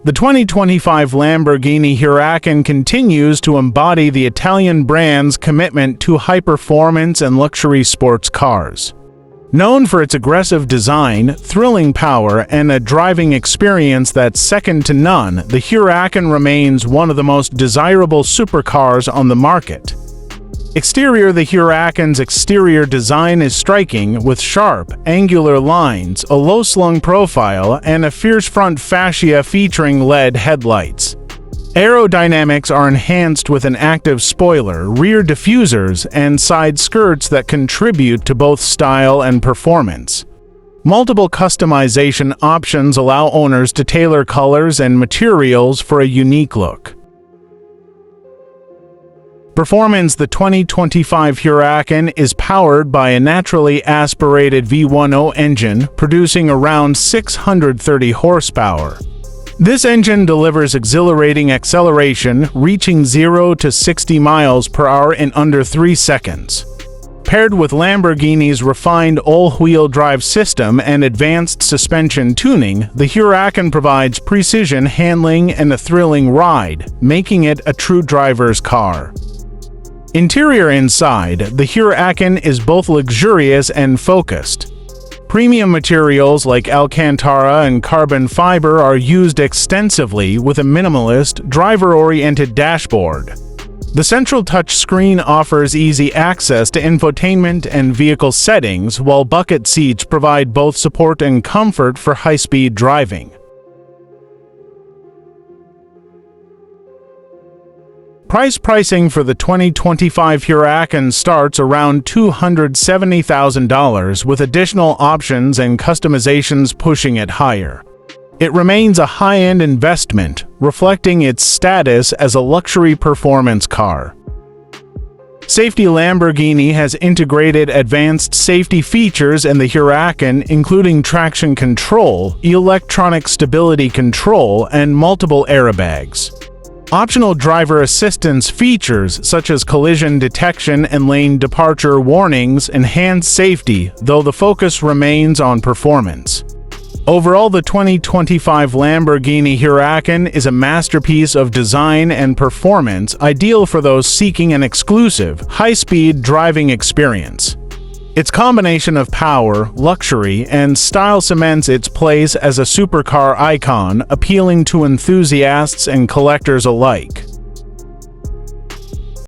The 2025 Lamborghini Huracán continues to embody the Italian brand's commitment to high-performance and luxury sports cars. Known for its aggressive design, thrilling power, and a driving experience that's second to none, the Huracán remains one of the most desirable supercars on the market. Exterior: the Huracán's exterior design is striking, with sharp, angular lines, a low-slung profile, and a fierce front fascia featuring LED headlights. Aerodynamics are enhanced with an active spoiler, rear diffusers, and side skirts that contribute to both style and performance. Multiple customization options allow owners to tailor colors and materials for a unique look. Performance: the 2025 Huracán is powered by a naturally aspirated V10 engine, producing around 630 horsepower. This engine delivers exhilarating acceleration, reaching 0 to 60 miles per hour in under 3 seconds. Paired with Lamborghini's refined all-wheel drive system and advanced suspension tuning, the Huracán provides precision handling and a thrilling ride, making it a true driver's car. Interior: inside, the Huracán is both luxurious and focused. Premium materials like Alcantara and carbon fiber are used extensively, with a minimalist, driver-oriented dashboard. The central touchscreen offers easy access to infotainment and vehicle settings, while bucket seats provide both support and comfort for high-speed driving. Pricing for the 2025 Huracán starts around $270,000, with additional options and customizations pushing it higher. It remains a high-end investment, reflecting its status as a luxury performance car. Safety: Lamborghini has integrated advanced safety features in the Huracán, including traction control, electronic stability control, and multiple airbags. Optional driver assistance features such as collision detection and lane departure warnings enhance safety, though the focus remains on performance. Overall, the 2025 Lamborghini Huracán is a masterpiece of design and performance, ideal for those seeking an exclusive, high-speed driving experience. Its combination of power, luxury, and style cements its place as a supercar icon, appealing to enthusiasts and collectors alike.